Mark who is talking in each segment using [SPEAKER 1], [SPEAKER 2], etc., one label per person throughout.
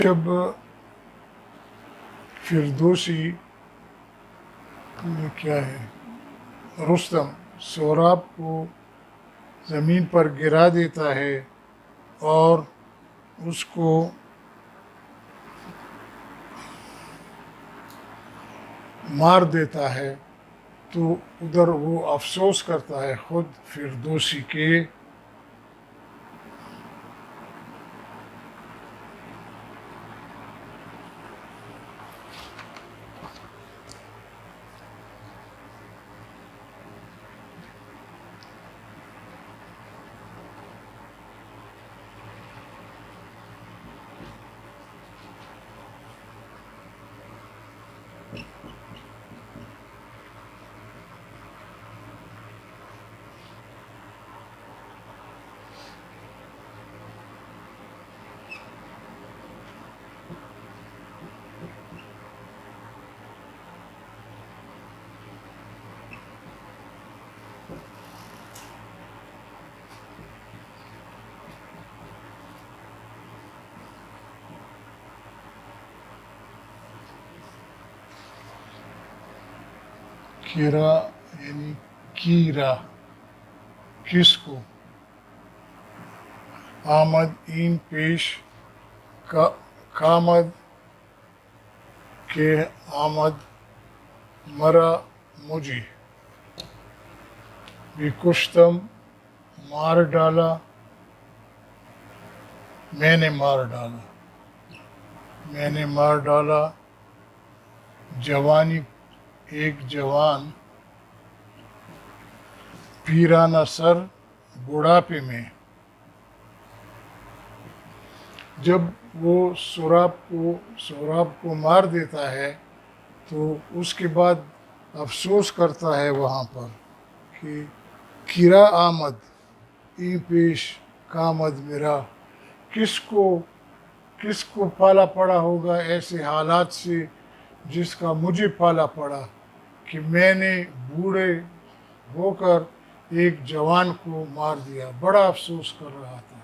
[SPEAKER 1] جب فردوسی میں کیا ہے، رستم سوراب کو زمین پر گرا دیتا ہے اور اس کو مار دیتا ہے، تو ادھر وہ افسوس کرتا ہے خود فردوسی کے کیرا یعنی کیرا کس کو، آمد این پیش کامد کے آمد مرا مجھے، بھی کشتم مار ڈالا میں نے مار ڈالا، میں نے مار ڈالا جوانی ایک جوان، پیرانہ سر بڑھاپے میں۔ جب وہ سوراب کو مار دیتا ہے تو اس کے بعد افسوس کرتا ہے وہاں پر کہ کیرا آمد ای پیش کامد میرا، کس کو پالا پڑا ہوگا ایسے حالات سے جس کا مجھے پالا پڑا، کہ میں نے بوڑھے ہو کر ایک جوان کو مار دیا، بڑا افسوس کر رہا تھا۔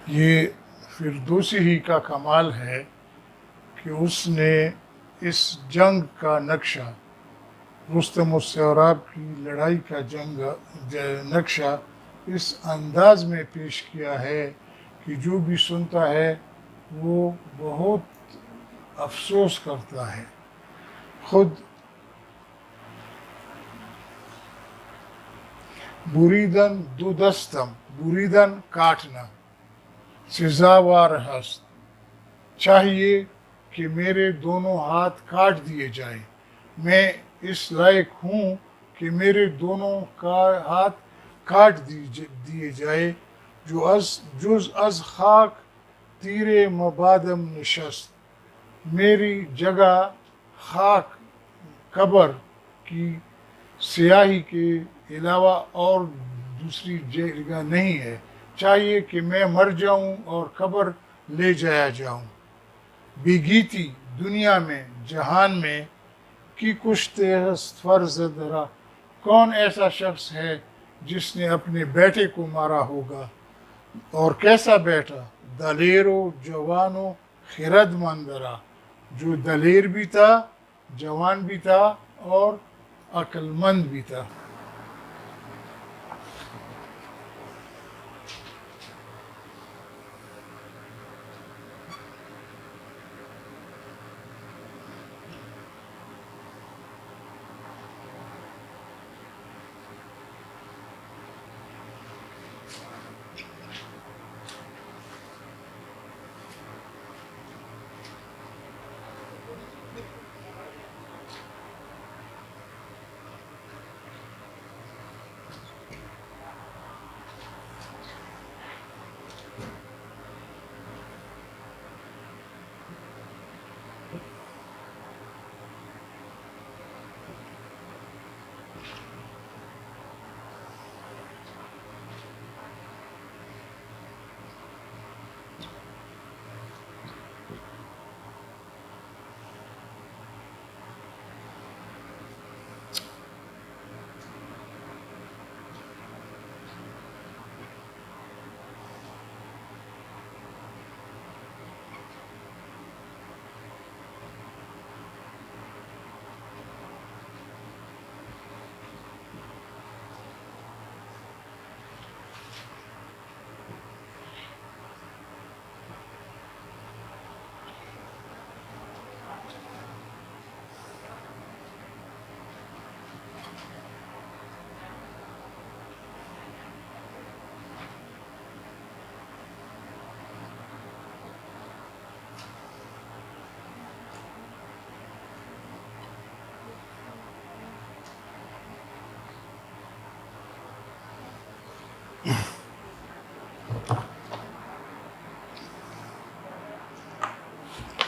[SPEAKER 1] یہ فردوسی ہی کا کمال ہے کہ اس نے اس جنگ کا نقشہ، رستم و سوراب کی لڑائی کا نقشہ اس انداز میں پیش کیا ہے کہ جو بھی سنتا ہے وہ بہت افسوس کرتا ہے۔ خود بریدن دو دستم، بریدن کاٹنا، سزاوار ہست، چاہیے کہ میرے دونوں ہاتھ کاٹ دیے جائیں، میں اس لائق ہوں کہ میرے دونوں ہاتھ کاٹ دیے جائے، جز از خاک تیرے مبادم نشست، میری جگہ خاک قبر کی سیاہی کے علاوہ اور دوسری جگہ نہیں ہے۔ چاہیے کہ میں مر جاؤں اور قبر لے جایا جاؤں. بیگیتی دنیا میں جہان میں کی کشتے است فرض درا. کون ایسا شخص ہے جس نے اپنے بیٹے کو مارا ہوگا؟ اور کیسا بیٹا؟ دلیر و جوان و خرد مندرا، جو دلیر بھی تھا، جوان بھی تھا اور عقل مند بھی تھا.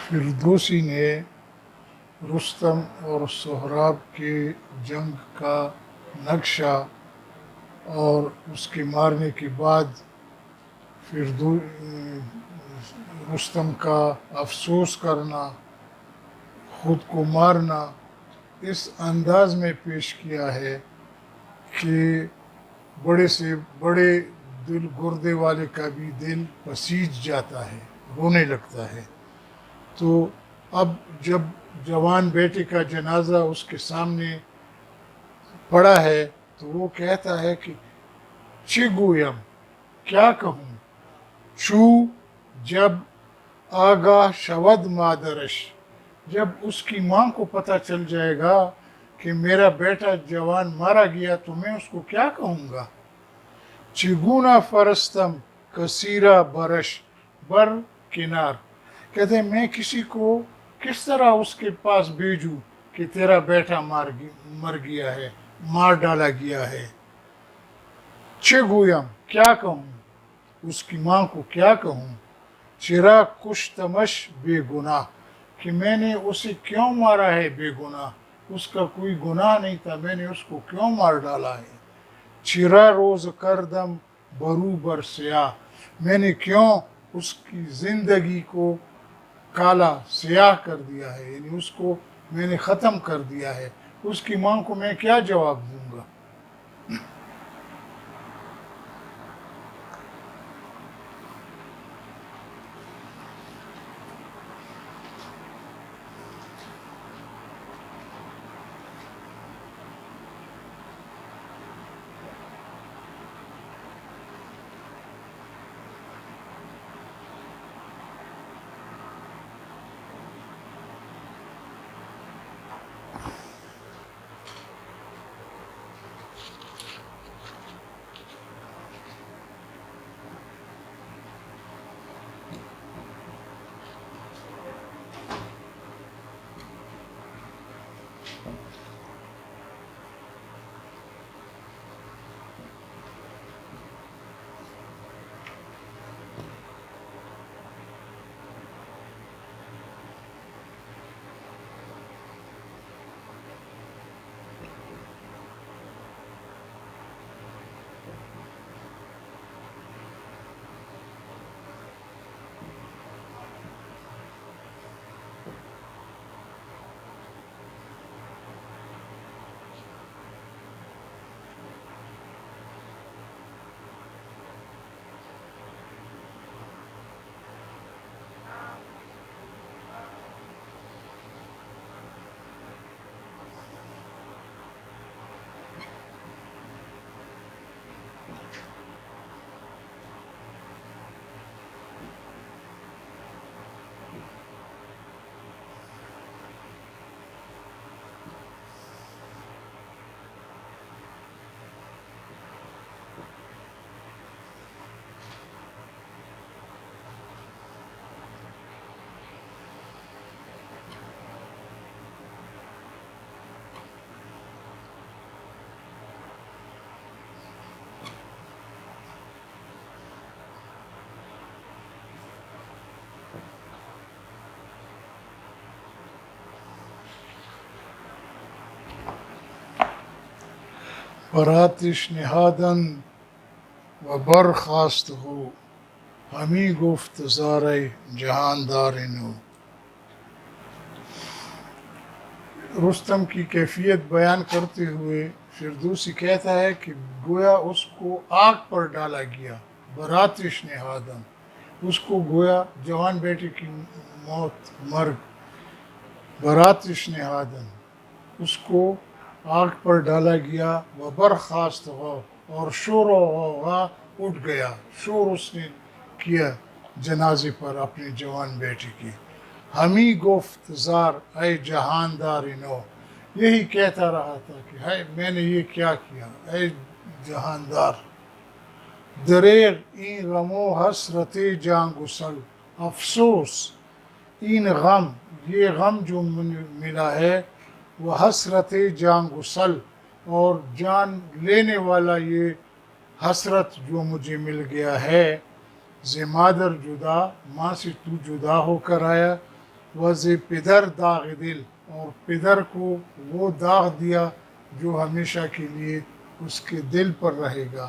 [SPEAKER 1] فردوسی نے رستم اور سہراب کے جنگ کا نقشہ اور اس کے مارنے کے بعد رستم کا افسوس کرنا، خود کو مارنا، اس انداز میں پیش کیا ہے کہ بڑے سے بڑے دل گردے والے کا بھی دل پسیج جاتا ہے، رونے لگتا ہے. تو اب جب جوان بیٹے کا جنازہ اس کے سامنے پڑا ہے تو وہ کہتا ہے کہ چگویم، کیا کہوں، چو جب آگاہ شود مادرش، جب اس کی ماں کو پتہ چل جائے گا کہ میرا بیٹا جوان مارا گیا تو میں اس کو کیا کہوں گا. چگونا فرستم کثیرہ برش بر کنار، کہتے ہیں میں کسی کو کس طرح اس کے پاس بھیجوں کہ تیرا بیٹا مر گیا ہے، مار ڈالا گیا ہے. چگویم، کیا کہوں، اس کی ماں کو کیا کہوں. چرا کشتمش بے گناہ، کہ میں نے اسے کیوں مارا ہے بے گناہ، اس کا کوئی گناہ نہیں تھا، میں نے اس کو کیوں مار ڈالا ہے. چرا روز کردم برو بر سیاہ، میں نے کیوں اس کی زندگی کو کالا سیاہ کر دیا ہے، یعنی اس کو میں نے ختم کر دیا ہے. اس کی ماں کو میں کیا جواب دوں گا. برآتش نهادن و برخاست ہو ہمیں گفت زارے جہاندار نو. رستم کی کیفیت بیان کرتے ہوئے فردوسی کہتا ہے کہ گویا اس کو آگ پر ڈالا گیا. برآتش نہادن، اس کو گویا جوان بیٹے کی موت، مرگ. برآتش نہادن، اس کو آگ پر ڈالا گیا. وہ برخاست ہو، اور شور و غوغا اٹھ گیا، شور اس نے کیا جنازے پر اپنے جوان بیٹے کی. ہمیں گفت زار اے جہاندار نو، یہی کہتا رہا تھا کہ ہے میں نے یہ کیا کیا اے جہاندار. دریغ این غم و حسرت جان گسل، افسوس این غم، یہ غم جو ملا ہے، وہ حسرت جان گسل، اور جان لینے والا یہ حسرت جو مجھے مل گیا ہے. ز مادر جدا، ماں سے تو جدا ہو کر آیا. و ز پدر داغ دل، اور پدر کو وہ داغ دیا جو ہمیشہ کے لیے اس کے دل پر رہے گا.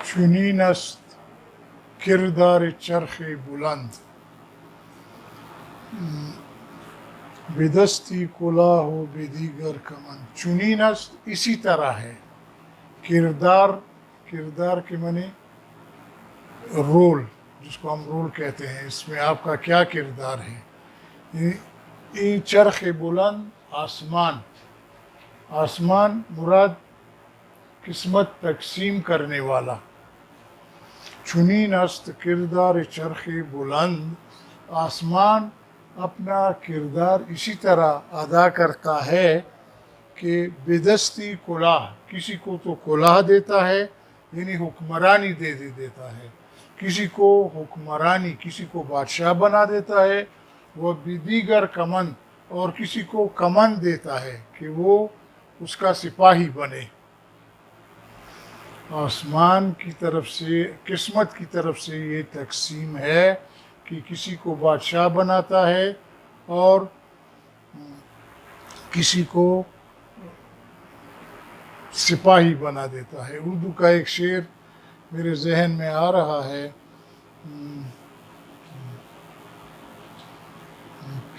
[SPEAKER 1] چنین است کردار چرخ بلند، بدستی کلاه و بدیگر کمند. چنین است، اسی طرح ہے. کردار، کردار کے معنی رول، جس کو ہم رول کہتے ہیں، اس میں آپ کا کیا کردار ہے. این چرخ بلند، آسمان. آسمان مراد قسمت تقسیم کرنے والا. چنین است کردار چرخ بلند، آسمان اپنا کردار اسی طرح ادا کرتا ہے کہ بدستی کلاه، کسی کو تو کلاه دیتا ہے یعنی حکمرانی دیتا ہے، کسی کو حکمرانی، کسی کو بادشاہ بنا دیتا ہے. وہ بدیگر کمند، اور کسی کو کمند دیتا ہے کہ وہ اس کا سپاہی بنے. آسمان کی طرف سے، قسمت کی طرف سے یہ تقسیم ہے کہ کسی کو بادشاہ بناتا ہے اور کسی کو سپاہی بنا دیتا ہے. اردو کا ایک شعر میرے ذہن میں آ رہا ہے